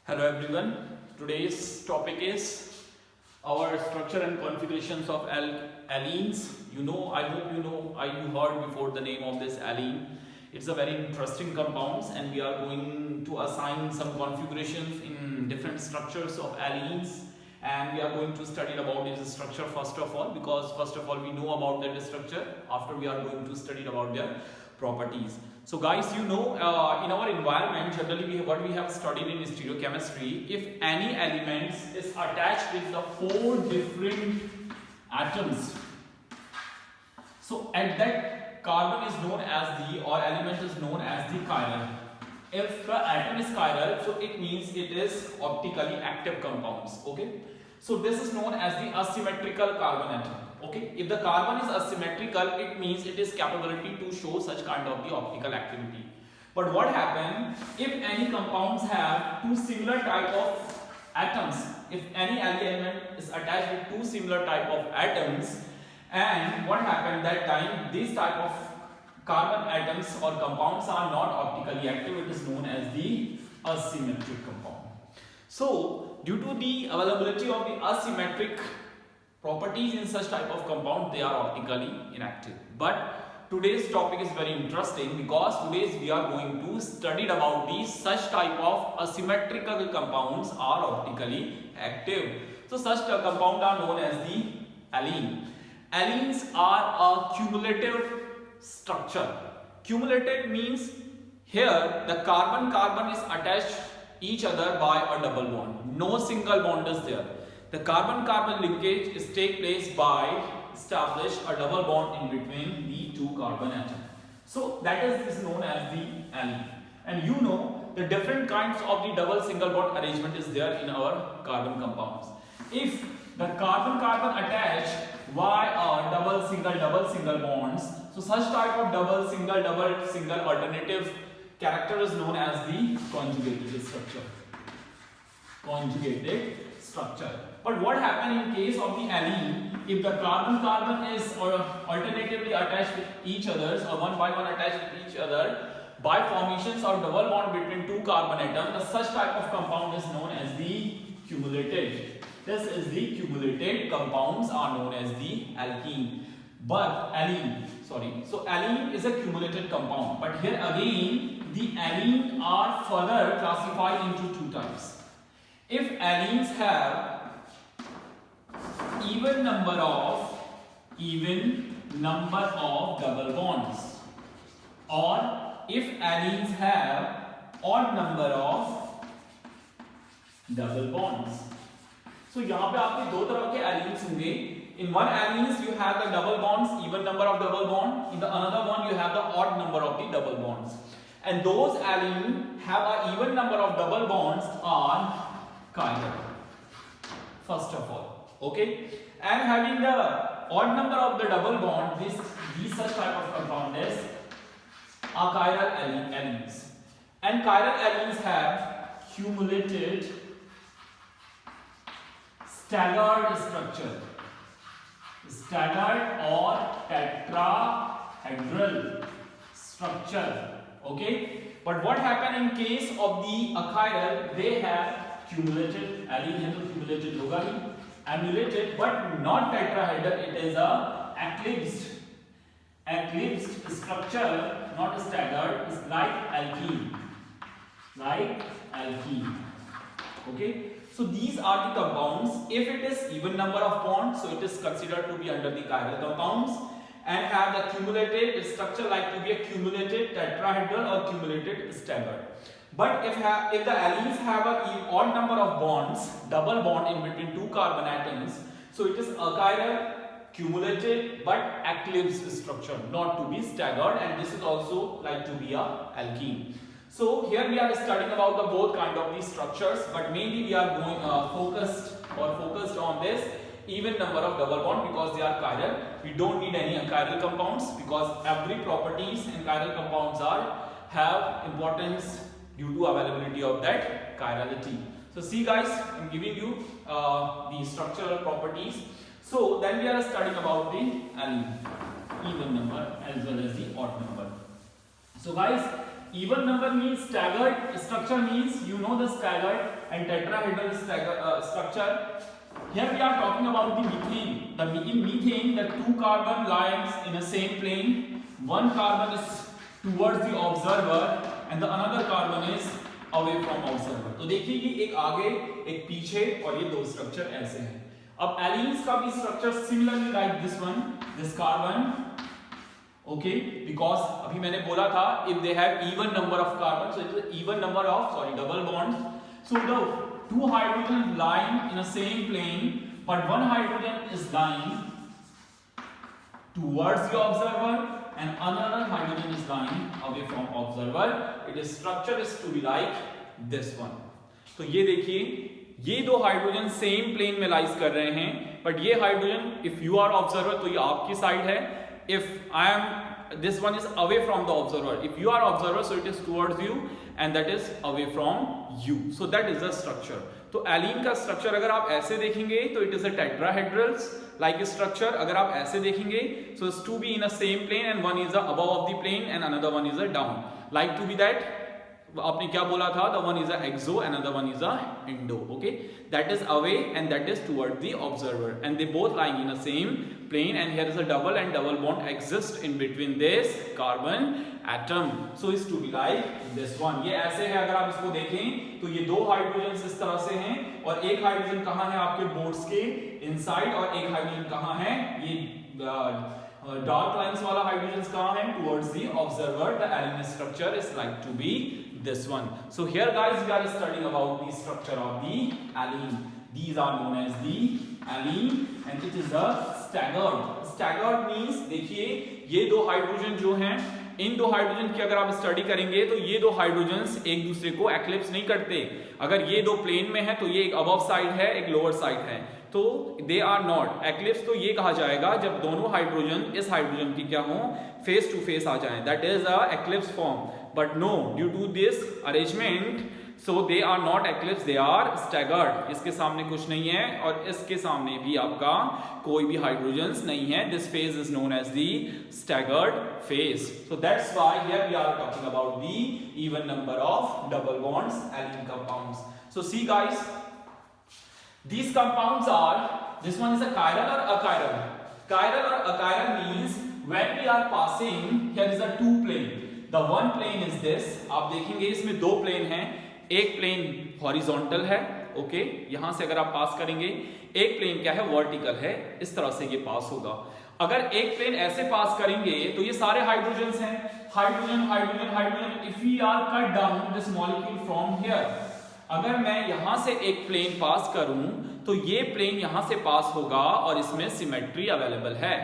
Hello everyone. Today's topic is our structure and configurations of allenes. I hope you heard before the name of this allene. It's a very interesting compounds, and we are going to assign some configurations in different structures of allenes, and we are going to study about its structure first of all, because first of all we know about that structure. After we are going to study about their properties. So guys, in our environment generally what we have studied in stereochemistry, if any element is attached with the 4 different atoms, so at that carbon is known as the, or element is known as the chiral. If the atom is chiral, so it means it is optically active compounds. Okay, so this is known as the asymmetrical carbon atom. Okay, if the carbon is asymmetrical, it means it is capability to show such kind of the optical activity. But what happens if any compounds have 2 similar type of atoms? If any element is attached with 2 similar type of atoms, and what happens that time, these type of carbon atoms or compounds are not optically active, it is known as the asymmetric compound. So due to the availability of the asymmetric properties in such type of compound, they are optically inactive. But today's topic is very interesting, because today we are going to study about these such type of asymmetrical compounds are optically active. So such compound are known as the allene. Allenes are a cumulative structure. Cumulative means here the carbon is attached each other by a double bond. No single bond is there. The carbon-carbon linkage is take place by establish a double bond in between the 2 carbon atoms. So that is known as the allene. And the different kinds of the double single bond arrangement is there in our carbon compounds. If the carbon-carbon attached by a double single bonds, so such type of double single alternative character is known as the conjugated structure. Conjugated structure. But what happens in case of the allene, if the carbon is alternatively attached with each other, or one by one attached with each other by formations of double bond between 2 carbon atoms, such type of compound is known as the cumulated. This is the cumulated compounds are known as the alkene. But so allene is a cumulated compound, but here again the allene are further classified into 2 types. If allenes have even number of double bonds, or if allenes have odd number of double bonds. So यहाँ पे आपके 2 तरह के allenes होंगे. In one allenes you have the double bonds, even number of double bond. In the another one you have the odd number of the double bonds. And those allenes have a even number of double bonds are chiral. First of all, okay. And having the odd number of the double bond, these such type of compound is are chiral allenes. And chiral allenes have cumulated staggered structure, staggered or tetrahedral structure. Okay, but what happened in case of the achiral, they have cumulated, allene है तो cumulated होगा ही, emulated but not tetrahedral, it is a eclipsed structure, not staggered, is like alkene. Okay, so these are the compounds. If it is even number of bonds, so it is considered to be under the chiral compounds, and have the cumulated structure like to be a cumulated tetrahedral or cumulated staggered. But if the allenes have an odd number of bonds, double bond in between 2 carbon atoms, so it is achiral, cumulated but eclipsed structure, not to be staggered, and this is also like to be a alkene. So here we are studying about the both kind of these structures, but mainly we are going focused on this even number of double bond, because they are chiral. We don't need any achiral compounds, because every properties in chiral compounds have importance due to availability of that chirality. So see guys, I'm giving you the structural properties. So then we are studying about the allene, even number as well as the odd number. So guys, Even number means staggered structure means you know the staggered and tetrahedral structure. Here we are talking about the methane. In methane, the two carbon lines in a same plane. One carbon is towards the observer and the another carbon is away from observer. तो देखिए ये एक आगे एक पीछे और ये दो स्ट्रक्चर ऐसे हैं. अब एलीन्स का भी structure similarly like this one, this carbon. Okay, because अभी मैंने बोला था if they have even number of carbons, so it is even number of double bonds. So the two hydrogen lying in a same plane, but one hydrogen is lying towards the observer and another hydrogen is lying away from observer. Its structure is to be like this one. तो ये देखिए ये दो hydrogen same plane में lies कर रहे हैं, but ये hydrogen if you are observer तो ये आपकी साइड है. If I am, this one is away from the observer. If you are observer, so it is towards you, and that is away from you. So that is the structure. तो एलीन का structure अगर आप ऐसे देखेंगे तो it is a tetrahedrals like structure. अगर आप ऐसे देखेंगे, so it's to be in a same plane and one is above of the plane and another one is a down. Like to be that. आपने क्या बोला था? The one is a exo, another one is a endo. Okay, that is away and that is toward the observer, and they both lying in a same plane. And here is a double and double bond exists in between this carbon atom. So is to be like this one. ये ऐसे है. अगर आप इसको देखें तो ये दो हाइड्रोजन इस तरह से हैं और एक हाइड्रोजन कहाँ है आपके बोर्ड्स के इनसाइड और एक हाइड्रोजन कहाँ है ये dark lines वाला हाइड्रोजन कहाँ है towards the observer. The alene structure is like to be this one. So here guys we are studying about the structure of the alene. These are known as the alene and it is a staggered. Staggered means देखिए ये दो hydrogen जो हैं, इन दो hydrogen की अगर आप study करेंगे तो ये दो हाइड्रोजन्स एक दूसरे को एक्लिप्स नहीं करते. अगर ये दो प्लेन में है तो ये एक अबव साइड है एक लोअर साइड है, तो दे आर नॉट एक्लिप्स. तो ये कहा जाएगा जब दोनों हाइड्रोजन इस हाइड्रोजन की क्या हो फेस टू फेस आ जाएं, that is a eclipse form. But no, due to this arrangement so they are not eclipse, they are staggered. इसके सामने कुछ नहीं है और इसके सामने भी आपका कोई भी हाइड्रोजन्स नहीं है. This phase is known as the staggered phase. So that's why here we are talking about the even number of double bonds allene compounds. So see guys, these compounds are, this one is a chiral or achiral. Chiral or achiral means when we are passing, here is a two plane. The one plane is this. आप देखेंगे इसमें दो plane हैं. एक plane horizontal है, okay, यहां से अगर आप पास करेंगे. एक प्लेन क्या है वर्टिकल है. इस तरह से ये पास होगा. अगर एक प्लेन ऐसे पास करेंगे तो ये सारे हाइड्रोजन्स हैं. Hydrogen hydrogen hydrogen. If we are cut down this molecule from here, अगर मैं यहां से एक प्लेन पास करूं तो ये प्लेन यहां से पास होगा और इसमें सिमेट्री अवेलेबल है.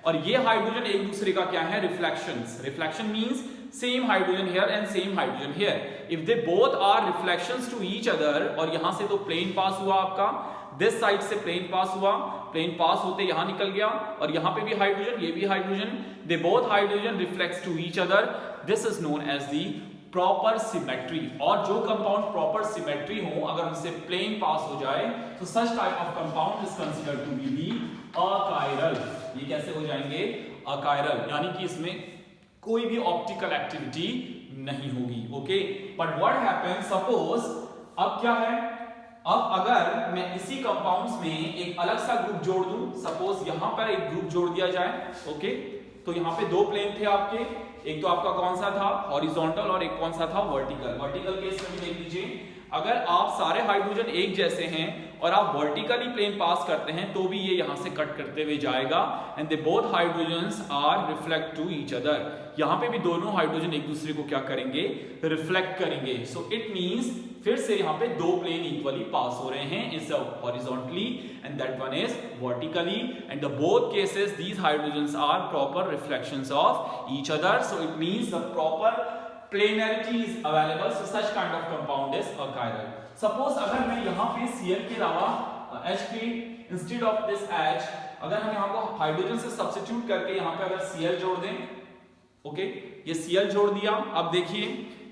और ये हाइड्रोजन एक दूसरे का क्या है reflections. Reflection means same hydrogen here and same hydrogen here. If they both are reflections to each other, और यहां से तो प्लेन पास हुआ आपका, दिस साइड से प्लेन पास हुआ, प्लेन पास होते यहां निकल गया और यहां पे भी हाइड्रोजन, ये भी hydrogen. They both hydrogen reflects to each other. This is known as the proper symmetry. और जो कंपाउंड प्रॉपर सिमेट्री हो, अगर उनसे प्लेन पास हो जाए तो such type of compound is considered to be the achiral. ये कैसे हो जाएंगे अकायरल, यानी कि इसमें कोई भी ऑप्टिकल एक्टिविटी नहीं होगी. Okay, but what happens, suppose अब क्या है, अब अगर मैं इसी कंपाउंड्स में एक अलग सा ग्रुप जोड़ दूं, सपोज यहां पर एक ग्रुप जोड़ दिया जाए. ओके, तो यहां पे दो प्लेन थे आपके, एक तो आपका कौन सा था हॉरिजॉन्टल और एक कौन सा था वर्टिकल. वर्टिकल केस में भी देख लीजिए, अगर आप सारे हाइड्रोजन एक जैसे हैं और आप वर्टिकली प्लेन पास करते हैं तो भी ये यहां से कट करते हुए जाएगा and they both hydrogens are reflect to each other. यहां पे भी दोनों हाइड्रोजन एक दूसरे को क्या करेंगे रिफ्लेक्ट करेंगे. सो इट मींस फिर से यहां पे दो प्लेन इक्वली पास हो रहे हैं, is horizontally and that one is vertically, and the both cases these hydrogens are proper reflections of each other. So it means the proper planarity is available, so such kind of compound is achiral. Suppose अगर मैं यहाँ पे Cl के अलावा H के instead of this H, अगर हम यहाँ को हाइड्रोजन से सब्स्टिट्यूट करके यहाँ पे अगर Cl जोड़ दें, ओके, ये Cl जोड़ दिया. अब देखिए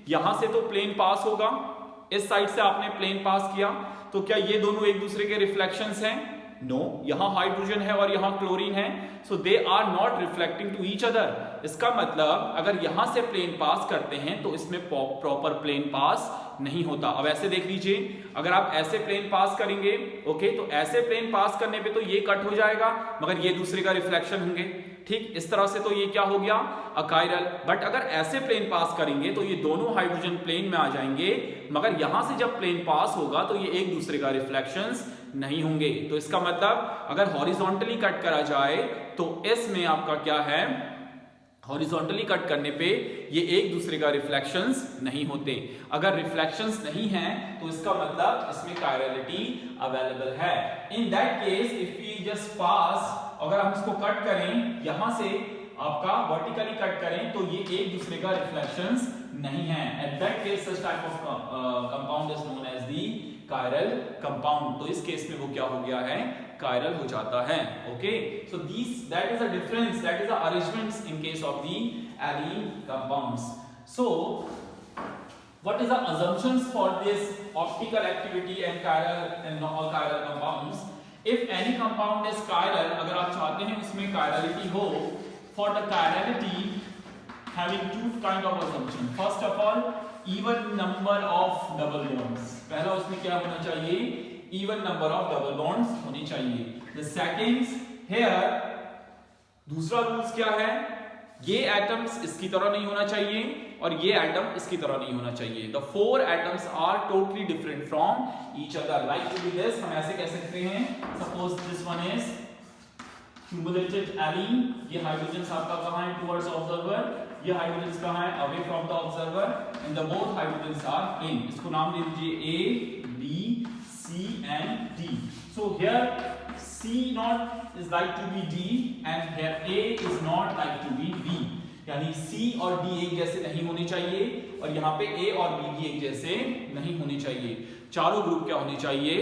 यहाँ से तो प्लेन पास होगा, इस साइड से आपने प्लेन पास किया, तो क्या ये दोनों एक दूसरे के रिफ्लेक्शंस हैं? नो, यहां हाइड्रोजन है और यहां क्लोरीन है, so they are not reflecting to each other. इसका मतलब अगर यहां से प्लेन पास करते हैं तो इसमें प्रॉपर प्लेन पास नहीं होता। अब ऐसे देख लीजिए, अगर आप ऐसे प्लेन पास करेंगे, ओके, तो ऐसे प्लेन पास करने पे तो ये कट हो जाएगा मगर ये दूसरे का रिफ्लेक्शन होंगे, ठीक, इस तरह से तो ये क्या हो गया, अकायरल। बट अगर ऐसे प्लेन पास करेंगे तो ये दोनों हाइड्रोजन प्लेन में आ जाएंगे, मगर यहां से जब प्लेन पास होगा तो ये एक दूसरे का रिफ्लेक्शंस नहीं होंगे। तो इसका मतलब अगर हॉरिजॉन्टली कट करा जाए तो इसमें आपका क्या है, हॉरिजॉन्टली कट करने पे ये एक दूसरे का रिफ्लेक्शंस नहीं होते। अगर रिफ्लेक्शंस नहीं है तो इसका मतलब इसमें कायरलिटी अवेलेबल है। In that case if we just pass, अगर हम इसको कट करें यहां से आपका वर्टिकली कट करें तो ये एक दूसरे का रिफ्लेक्शंस नहीं है। At that case such type of compound is known as the chiral compound. तो इस केस में वो क्या हो गया है, कायरल हो जाता है। Okay, so that is a difference, that is a arrangements in case of the allene compounds. So what is the assumptions for this optical activity and chiral and non-chiral compounds? If any compound is chiral, अगर आप चाहते हैं उसमें chirality हो, for the chirality having two kind of assumption. First of all, even number of double bonds. पहला उसमें क्या होना चाहिए, even number of double bonds होनी चाहिए. The second here, दूसरा रूल्स क्या है, ये एटम्स इसकी तरह नहीं होना चाहिए और ये एटम इसकी तरह नहीं होना चाहिए। The four atoms are totally different from each other. Like to be this, हम ऐसे कह सकते हैं, suppose this one is cumulated allene, ये हाइड्रोजन आपका कहाँ है, towards observer, ये हाइड्रोजन कहाँ है, away from the observer, and the both hydrogens are in. इसको नाम दे दीजिए A, B, C and D. So here C not is like to be D and here A is not like to be B. यानी C और D एक जैसे नहीं होने चाहिए और यहाँ पे A और B भी एक जैसे नहीं होने चाहिए। चारों ग्रुप क्या होने चाहिए,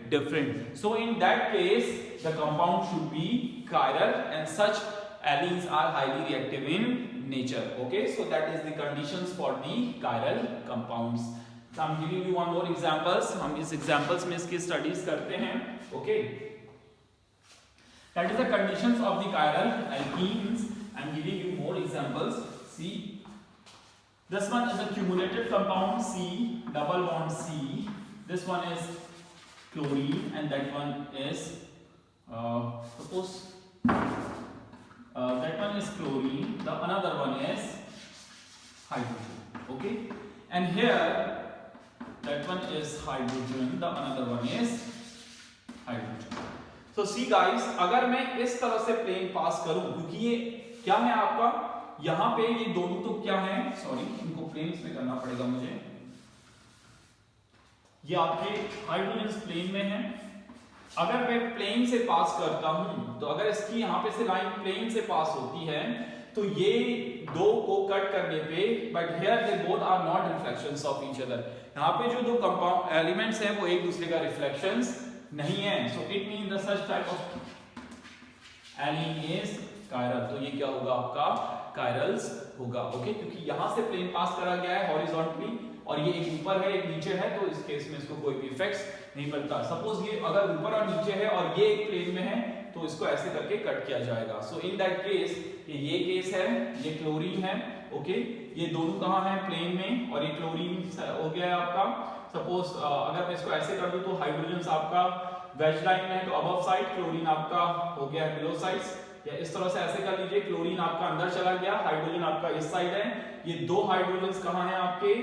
different. So in that case the compound should be chiral and such allenes are highly reactive in nature. Okay, so that is the conditions for the chiral compounds. So I'm giving you one more examples. हम इस examples में इसकी studies करते हैं. Okay, that is the conditions of the chiral alkenes. I'm giving you more examples. See, this one is a cumulated compound C, double bond C. This one is chlorine and that one is suppose that one is chlorine, the another one is hydrogen. Okay, and here that one is hydrogen, the another one is hydrogen. So see guys, अगर मैं इस तरह से plane पास करूं, क्योंकि ये क्या है आपका, यहां पे ये दोनों तो क्या है, सॉरी इनको प्लेन्स में करना पड़ेगा मुझे, ये आपके हाइड्रोजन प्लेन में है। अगर मैं प्लेन से पास करता हूं तो अगर इसकी यहां पे से लाइन प्लेन से पास होती है तो ये दो को कट करने पे, but here they both are not reflections of each other. यहां पे जो दो कंपाउंड एलिमेंट्स हैं वो एक दूसरे का रिफ्लेक्शंस नहीं है। So it mean the such type of allene is chiral. तो ये क्या होगा, आपका कायरल्स होगा। ओके, क्योंकि यहां से प्लेन पास करा गया है हॉरिजॉन्टली और ये एक ऊपर है एक नीचे है, तो इस केस में इसको कोई भी इफेक्ट्स नहीं पड़ता। सपोज ये अगर ऊपर और नीचे है और ये एक प्लेन में है तो इसको ऐसे करके कट किया जाएगा। सो इन दैट केस ये केस है, ये क्लोरीन है। ओके, ये दोनों कहाँ है, प्लेन में, और ये क्लोरीन हो गया है आपका। सपोज अगर मैं इसको ऐसे कर दूं तो हाइड्रोजन आपका वेज लाइन में है तो अबव साइड, क्लोरीन आपका हो गया है बिलो साइड, या इस तरह से ऐसे कर लीजिए, क्लोरीन आपका अंदर चला गया, हाइड्रोजन आपका इस साइड है। ये दो हाइड्रोजन कहाँ हैं आपके,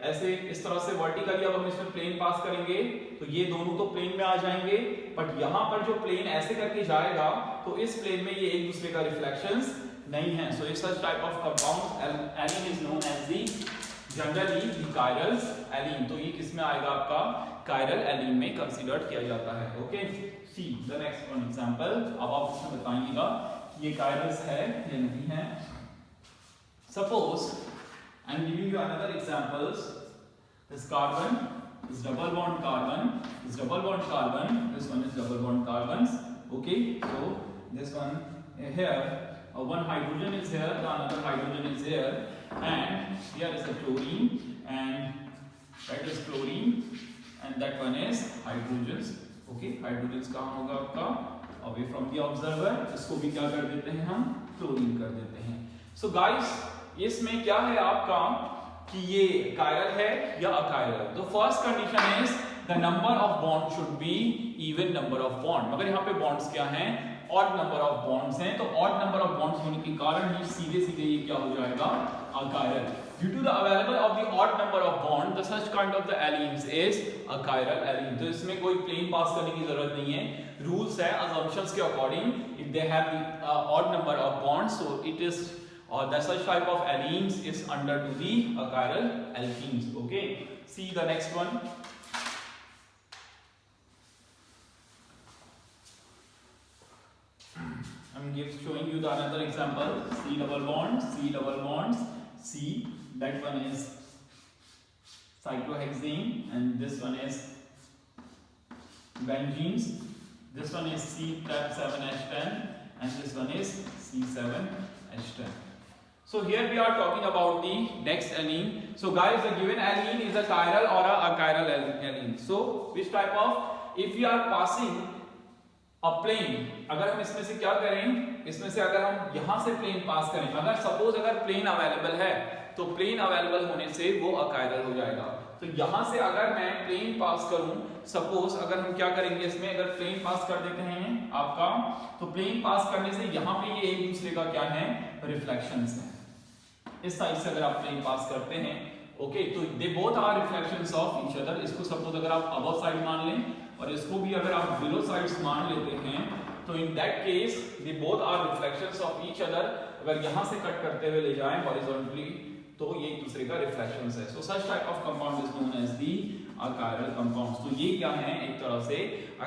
ऐसे इस तरह से वर्टिकली अब हम इसमें प्लेन पास करेंगे तो ये दोनों तो प्लेन में आ जाएंगे, बट यहाँ पर जो प्लेन ऐसे करके जाएगा तो इस प्लेन में ये एक दूसरे का रिफ्लेक्शंस नहीं है। सो इस type of compound allene is known as the generally the chiral allene. तो ये किस में आएगा, आपका कायरल एलीन में कंसीडर्ड किया जाता है। Okay, see the next one example. अब आप इसमें बताइएगा ये कायरल्स है या नहीं है। Suppose I am giving you another examples. This carbon is double bond carbon, this double bond carbon, this one is double bond carbons. Okay, so this one here, one hydrogen is here, the another hydrogen is here, and here is a chlorine, and that is chlorine, and that one is hydrogen okay, hydrogen कहाँ होगा आपका, away from the observer, इसको भी क्या कर देते हैं हम, क्लोरीन कर देते हैं। सो गाइस इसमें क्या है आपका कि ये कायरल है या अकायरल। तो first condition is the number of bond should be even number of bond. मगर यहाँ पे बॉन्ड्स क्या हैं, ऑड नंबर ऑफ बॉन्ड्स हैं, तो ऑड नंबर ऑफ बॉन्ड्स होने के कारण ही सीधे सीधे ये क्या हो जाएगा, achiral. Due to the available of the odd number of bond the such kind of the allenes is achiral allene. तो इसमें कोई प्लेन पास करने की जरूरत नहीं है, रूल्स है assumptions के according, if they have the odd number of bonds so it is the such type of alkenes is under to the achiral alkenes. Okay, see the next one. I'm showing you the another example. C double bonds, C double bonds, C. That one is cyclohexane, and this one is benzenes. This one is C7H10, and this one is C7H10. So here we are talking about the next alene. So guys, the given alene is a chiral or a achiral alene. So which type of, if we are passing a plane, अगर हम इसमें से क्या करें, इसमें से अगर हम यहाँ से प्लेन पास करें, अगर सपोज अगर प्लेन अवेलेबल है तो प्लेन अवेलेबल होने से वो अकायरल हो जाएगा। तो यहाँ से अगर मैं प्लेन पास करूं, सपोज अगर हम क्या करेंगे इसमें, अगर प्लेन पास कर देते हैं आपका, तो प्लेन पास करने से यहाँ पे ये एक दूसरे का क्या है, रिफ्लेक्शंस है। इस साइड से अगर आप प्लेन पास करते हैं, ओके, तो they both are reflections of each other. इसको सपोज अगर आप अबव साइड मान लें और इसको भी अगर आप बिलो साइड्स मान लेते हैं, तो in that case they both are reflections of each other. अगर यहां से कट करते हुए ले जाएं हॉरिजॉन्टली, तो ये एक दूसरे का रिफ्लेक्शंस है। So such type of compound is known as the achiral compounds. तो ये क्या है, एक तरह से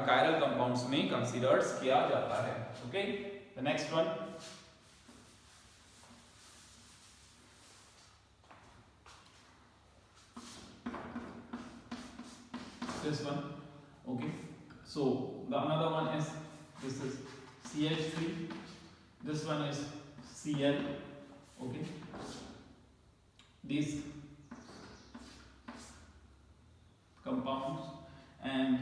अकायरल कंपाउंड्स में कंसीडर्स किया जाता है। Okay, the next one, this one. Okay, so the another one is, this is CH3, this one is Cl. Okay, these compounds and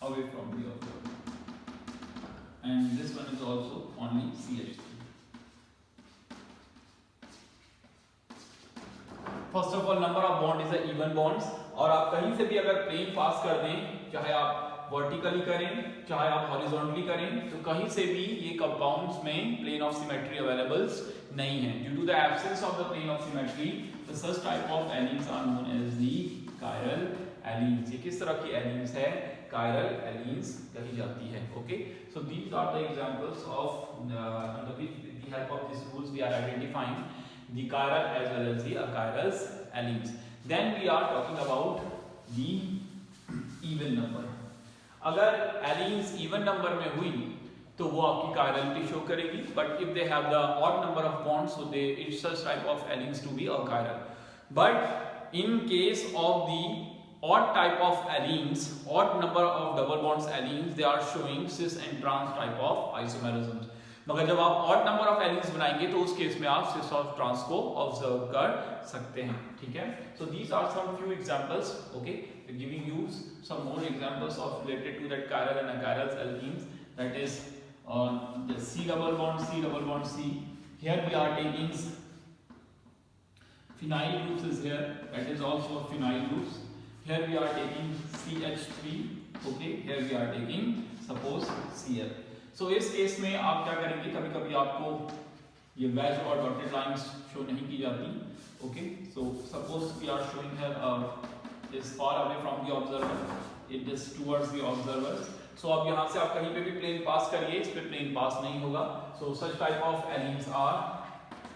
away from the other, and this one is also only CH3. First of all number of bond is even bonds, और आप कहीं से भी अगर plane पास कर दें, चाहे आप वर्टिकली करें चाहे आप हॉरिजॉन्टली करें, तो कहीं से भी ये कंपाउंड्स में प्लेन ऑफ सिमेट्री अवेलेबल्स नहीं है। Due to the absence of the plane of symmetry the such type of allenes are known as the chiral allenes. ये किस तरह की एलीन्स है, कायरल एलीन्स कही जाती है। Okay, so these are the examples of with the help of this rules we are identifying the chiral as well as the achiral alkenes. Then we are talking about the even number. अगर alkenes even number में हुई तो वो आपकी chirality show करेगी, but if they have the odd number of bonds, so they it's such type of alkenes to be achiral. But in case of the odd type of alkenes, odd number of double bonds alkenes, they are showing cis and trans type of isomerisms. मगर जब आप odd number of एलीन्स बनाएंगे तो उस case में आप सिस और trans को ऑब्जर्व कर सकते हैं। ठीक है, so these are some few examples. Okay, giving you some more examples of related to that chiral and achiral alkenes, that is the C double bond C. Here we are taking phenyl groups is here, that is also phenyl groups. Here we are taking CH3. Okay, here we are taking suppose Cl. So इस case में आप क्या करेंगे, कभी कभी आपको ये veg और डॉटेड लाइंस शो नहीं की जाती। Okay, so suppose we are showing here is far away from the observer, it is towards the observer. So अब यहाँ से आप कहीं पे भी प्लेन पास करिए, इस पे प्लेन पास नहीं होगा। So such type of allenes are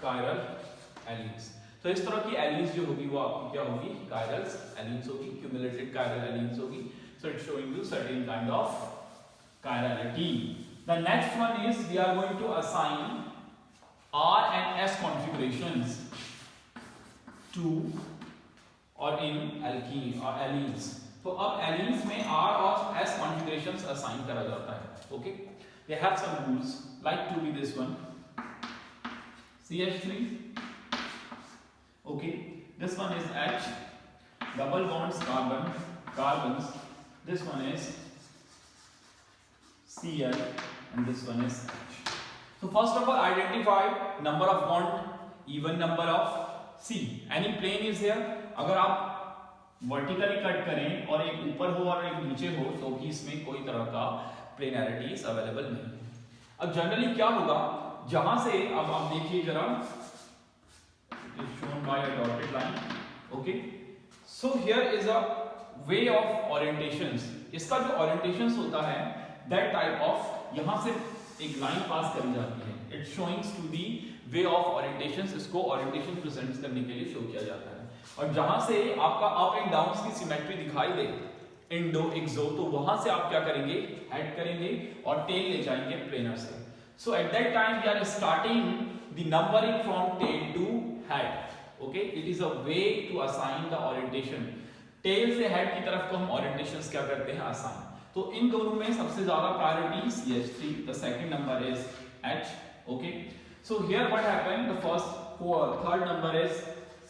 chiral allenes. तो इस तरह की एलीन्स जो होगी वो आपकी क्या होगी, कायरल एलीन्स होगी, क्यूमुलेटेड कायरल एलीन्स होगी। So it's showing you certain kind of chirality. The next one is we are going to assign R and S configurations to or in alkene or alkenes. तो अब alkenes में R और S configurations assign करा जाता है। Okay, they have some rules like to be this one CH3. Okay, this one is H, double bonds carbons, this one is Cl and this one is H. So first of all identify number of bond, even number of C. Any plane is here. अगर आप vertically cut करें और एक ऊपर हो और एक नीचे हो तो भी इसमें कोई तरह का प्लेनैरिटीज अवेलेबल नहीं है। अब जनरली क्या होगा, जहां से अब आप देखिए जरा, shown by a dotted line, okay, so here is a way of orientations. इसका जो orientations होता है that type of, यहां से एक लाइन पास करी जाती है, it showings to the way of orientations, इसको orientation present करने के लिए शो किया जाता है। और जहां से आपका अप एंड डाउन की सिमेट्री दिखाई दे, इंडो एक्सो, तो वहां से आप क्या करेंगे, हेड करेंगे और टेल ले जाएंगे प्लेनर से। So at that time we are starting the numbering from tail to head. Okay, it is a way to assign the orientation. Tail से हेड की तरफ को हम ओरिएंटेशंस क्या करते हैं, असाइन। तो इन दोनों में सबसे ज्यादा priority CH3, the second number is H। Okay, so here what happened, the first third number is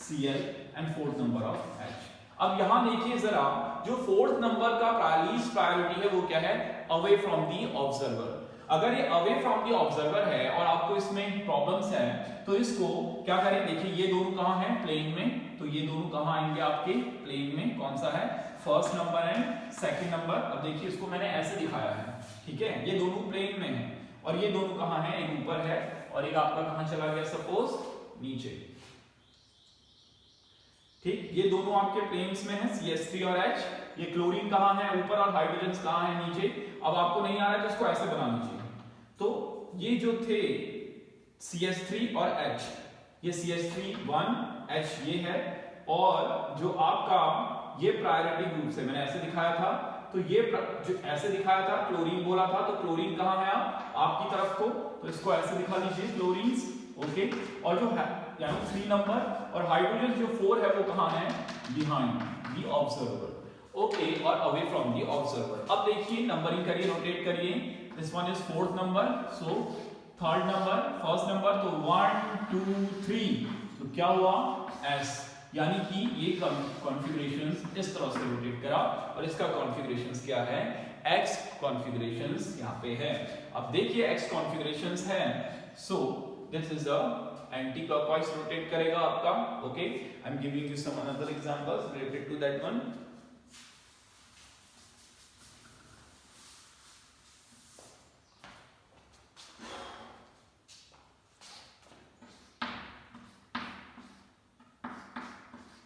Cl and fourth number of H। अब यहां देखिए जरा, जो फोर्थ नंबर का प्रायोरिटी है वो क्या है, अवे फ्रॉम दी ऑब्जर्वर। अगर ये अवे फ्रॉम दी ऑब्जर्वर है और आपको इसमें प्रॉब्लम्स है तो इसको क्या करें, देखिए ये दोनों कहां हैं, प्लेन में, तो ये दोनों कहां आएंगे आपके प्लेन में, कौन सा है, first number and second number. अब देखिए इसको मैंने ऐसे दिखाया है, ठीक है, ये दोनों प्लेन में है और ये दोनों कहां है, एक ऊपर है और एक आपका कहां चला गया, सपोज नीचे, ठीक, ये दोनों आपके प्लेन्स में है CH3 और H। ये क्लोरीन कहां है, ऊपर, और हाइड्रोजन कहां है, नीचे। अब आपको नहीं आ रहा है तो इसको ऐसे बना लीजिए। तो ये जो थे CH3 और H, ये CH3 1, H ये है, और जो आपका ये प्रायोरिटी ग्रुप से मैंने ऐसे दिखाया था, तो ये जो ऐसे दिखाया था, क्लोरीन बोला था, तो क्लोरीन कहां है आपकी तरफ को, तो इसको ऐसे दिखा लीजिए क्लोरीन्स। ओके, और जो है यानी 3 नंबर, और हाइड्रोजन जो 4 है वो कहां है, बिहाइंड द ऑब्जर्वर। ओके, और अवे फ्रॉम द ऑब्जर्वर। अब देखिए नंबरिंग करिए, रोटेट करिए, this one is fourth number, so third number, first number, तो 1 2 3, तो क्या हुआ, S, यानी कि ये कॉन्फ़िगरेशंस इस तरह से रोटेट करा और इसका कॉन्फ़िगरेशंस क्या है, X कॉन्फ़िगरेशंस यहाँ पे है। अब देखिए X कॉन्फ़िगरेशंस है, so this is a anti clockwise rotate करेगा आपका। Okay, I am giving you some another examples related to that one.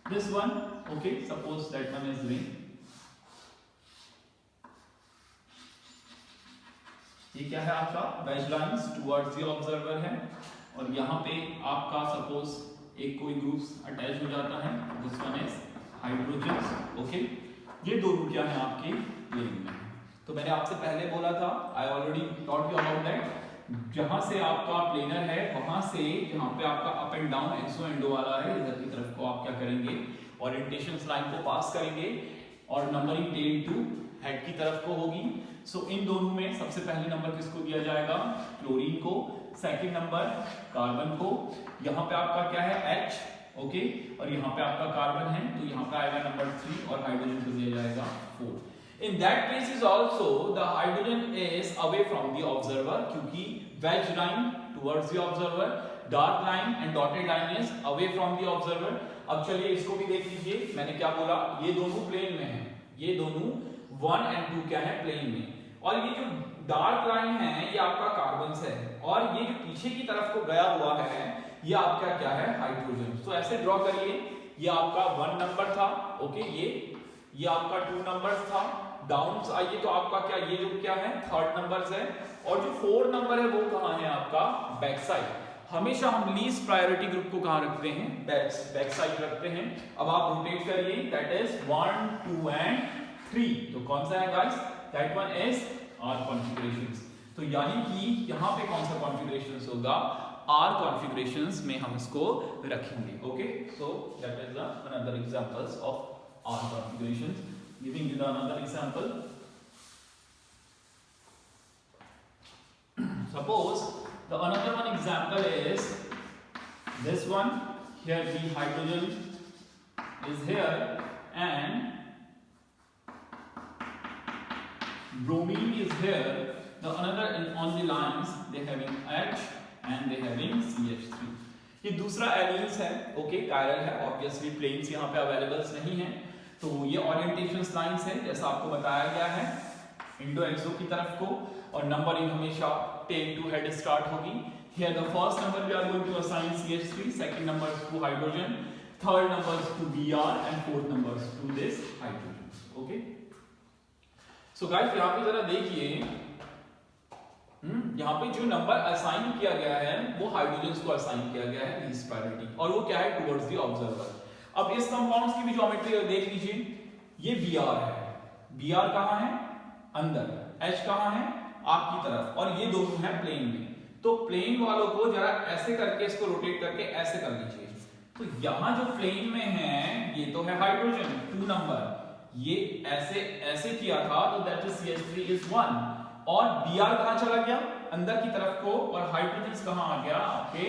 This one, okay, suppose that one is ring. ये क्या है आपका, wedge lines towards the observer है, और यहाँ पे आपका सपोज एक कोई ग्रुप्स अटैच हो जाता है, this one is hydrogen. Okay, ये दोनों क्या है आपके प्लेन में। तो मैंने आपसे पहले बोला था, I already taught you about that, जहां से आपका प्लेनर है वहां से जहां पे आपका up and down exo endo वाला है, इधर की तरफ को आप क्या करेंगे, ओरिएंटेशंस लाइन को पास करेंगे और नंबरिंग टेल टू हेड की तरफ को होगी। सो इन दोनों में सबसे पहले नंबर किसको दिया जाएगा, क्लोरीन को, सेकंड नंबर कार्बन को, यहाँ पे आपका क्या है H, ओके, और यहाँ पे आपका कार्बन है तो यहाँ पे आएगा नंबर 3 और हाइड्रोजन को दिया जाएगा 4। In that case is also the hydrogen is away from the observer, क्योंकि wedge line towards the observer, dark line and dotted line is away from the observer। अब चलिए इसको भी देख लीजिए, मैंने क्या बोला, ये दोनों प्लेन में है, ये दोनों 1 और 2 क्या है, प्लेन में, और ये जो डार्क लाइन है ये आपका कार्बन से है, और ये जो पीछे की तरफ को गया हुआ है ये आपका क्या है, हाइड्रोजन। तो ऐसे ड्रॉ करिए, ये आपका 1 नंबर था, ओके, ये आपका 2 नंबर था, डाउन आइए तो आपका क्या, ये जो क्या है, थर्ड नंबर्स है, और जो 4 नंबर है वो कहां है आपका, बैक साइड। हमेशा हम लीस्ट प्रायोरिटी ग्रुप को कहां रखते हैं, बैक साइड रखते हैं। अब आप रोटेट करिए, दैट इज 1 2 एंड 3, तो कौन सा है guys, that one is R configurations. तो यानी कि यहां पे कौन सा कॉन्फ़िगरेशंस होगा, R कॉन्फ़िगरेशंस में हम इसको रखेंगे। Okay, so that is another examples of R configurations. Giving you another example, suppose the another one example is this one, here the hydrogen is here and bromine is here, the another on the lines they having H and they having CH3. ये दूसरा एलीन्स है, okay, chiral है, obviously planes यहाँ पे availables नहीं है, तो ये ओरिएंटेशन लाइंस है जैसा आपको बताया गया है इंडो एक्सो की तरफ को, और नंबरिंग हमेशा टेल टू हेड स्टार्ट होगी. Here the first number we are going to assign CH3, second number to hydrogen, third numbers to Br and fourth numbers to this hydrogen. Okay. So guys यहाँ पे जरा देखिए, यहाँ पे जो number assign किया गया है वो हाइड्रोजन्स को असाइन किया गया है लीस्ट प्रायोरिटी, और वो क्या है टुवर्ड्स द ऑब्जर्वर. अब इस कंपाउंड्स की भी ज्योमेट्री देख लीजिए, ये Br है, Br कहाँ है अंदर, H कहाँ है आपकी तरफ, और ये दोनों है प्लेन में. तो प्लेन वालों को जरा ऐसे करके इसको रोटेट करके ऐसे कर लीजिए. तो यहाँ जो प्लेन में है ये तो है हाइड्रोजन 2 नंबर, ये ऐसे ऐसे किया था तो दैट इज CH3 is 1, और Br कहाँ चला गया अंदर की तरफ को, और हाइड्रोजन कहाँ आ गया आपके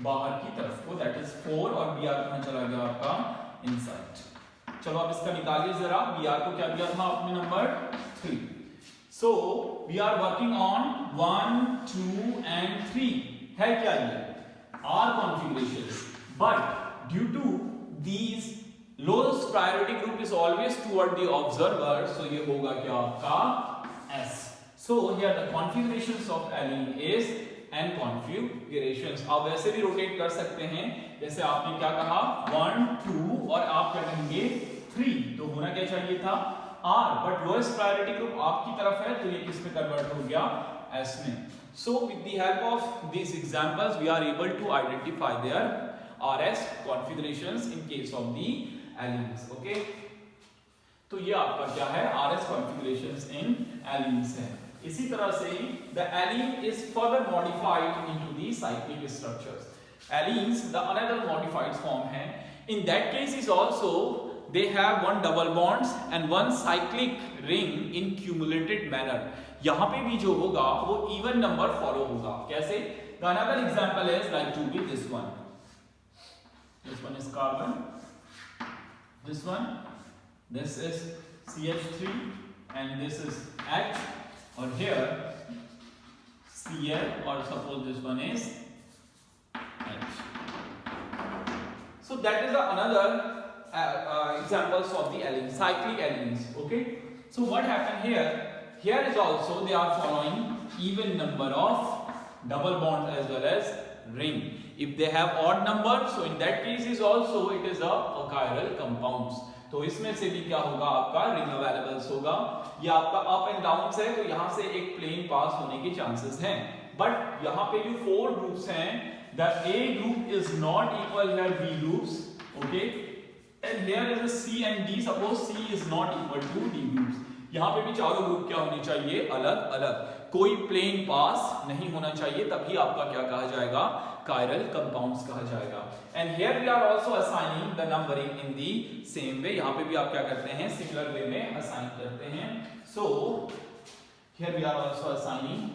बाहर की तरफ को, दैट इज 4, और Br कहाँ चला गया आपका इनसाइड. चलो अब इसका निकालिए जरा, Br को क्या दिया था आपने number 3. So we are working on 1, 2 and 3. है क्या ये R configurations, but due to these lowest priority group is always toward the observer, so ये होगा क्या आपका S. So here the configurations of allene is N configurations. आप वैसे भी रोटेट कर सकते हैं, जैसे आपने क्या कहा 1, 2 और आप क्या कहेंगे 3, तो होना क्या चाहिए था R, but lowest priority group आपकी तरफ है तो ये किस में कन्वर्ट हो गया S में. So with the help of these examples we are able to identify their RS configurations in case of the allenes. Okay, तो ये आपका क्या है RS configurations in allenes है. इसी तरह से the allene is further modified into the cyclic structures. Allenes the another modified form है. In that case is also they have one double bonds and one cyclic ring in cumulated manner. यहाँ पे भी जो होगा वो even number follow होगा. कैसे? The another example is like to be this one. This one is carbon. This one, this is CH3 and this is H, or here Cl, or suppose this one is H. So that is another examples of the allenes, cyclic allenes. Okay, so what happened here? Here is also they are following even number of double bonds as well as ring. If they have odd number, so in that case is also it is a chiral compounds. तो इसमें से भी क्या होगा आपका ring availables होगा. ये आपका अप एंड डाउन है तो यहाँ से एक प्लेन पास होने के चांसेस हैं, बट यहाँ पे जो 4 ग्रुप्स हैं, the A group is not equal here B groups. Okay, and here is a C and D. Suppose C is not equal to D groups. यहाँ पे भी चारों ग्रुप क्या होने चाहिए अलग अलग, कोई प्लेन पास नहीं होना चाहिए, तभी आपका क्या कहा जाएगा chiral compounds कहा जाएगा. And here we are also assigning the numbering in the same way. यहाँ पे भी आप क्या करते हैं similar way में assign करते हैं. So here we are also assigning.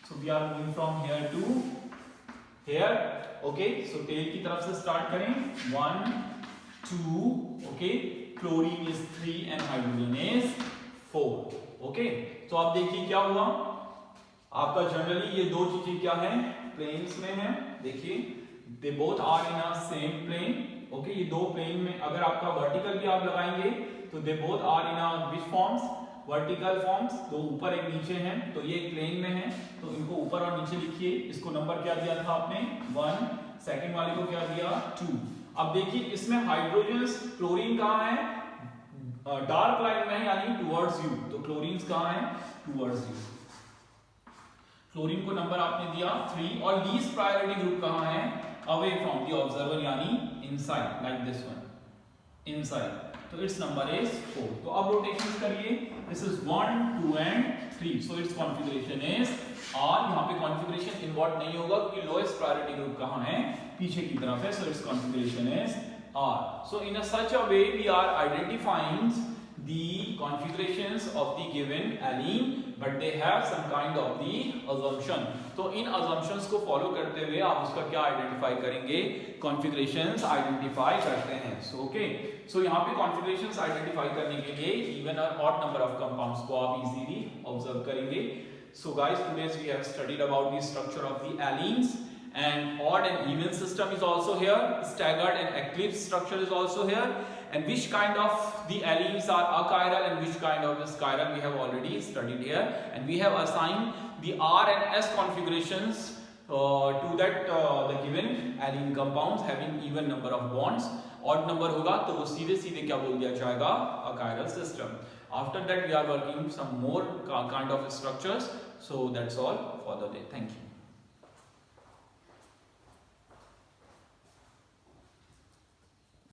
So we are moving from here to here. Okay, so tail की तरफ से start करें. 1, 2. Okay, chlorine is 3 and hydrogen is 4. Okay, तो आप देखिए क्या हुआ आपका. जनरली ये दो चीजें क्या हैं प्लेन्स में हैं. देखिए they both are in a same plane. Okay, ये दो प्लेन में अगर आपका वर्टिकल भी आप लगाएंगे तो they both are in a which forms, vertical forms. तो ऊपर एक नीचे हैं, तो ये एक प्लेन में है तो इनको ऊपर और नीचे लिखिए. इसको नंबर क्या दिया था आपने 1, सेकंड वाले को क्या दिया 2. अब देखिए इसमें हाइड्रोजन्स, क्लोरीन कहाँ है डार्क लाइन में है यानी टुवर्ड्स यू, तो क्लोरीन कहाँ है टुवर्ड्स यू. क्लोरीन को नंबर आपने दिया 3, और लीस्ट प्रायोरिटी ग्रुप कहाँ है अवे फ्रॉम द ऑब्जर्वर यानी inside, like this one inside, तो इट्स नंबर इज 4. तो अब रोटेशन करिए. This is 1, 2 and 3. So it's configuration is R. यहाँ पे कॉन्फ़िगरेशन इन्वॉल्व नहीं होगा क्योंकि लोएस्ट प्रायोरिटी ग्रुप कहाँ है पीछे की तरफ है. So it's configuration is R. So in such a way we are identifying the configurations of the given allene but they have some kind of the assumption. तो इन assumptions को follow करते हुए आप उसका क्या identify करेंगे, configurations identify करते हैं. So okay, so यहाँ पे configurations identify करने के लिए even और odd number of compounds को आप easily observe करेंगे. So guys, today we have studied about the structure of the allenes, and odd and even system is also here, staggered and eclipse structure is also here, and which kind of the allenes are achiral and which kind of is chiral we have already studied here, and we have assigned the R and S configurations to that the given allene compounds having even number of bonds. Odd number होगा तो वो सीधे सीधे क्या बोल दिया जाएगा, achiral system. After that we are working some more kind of structures. So that's all for the day. Thank you.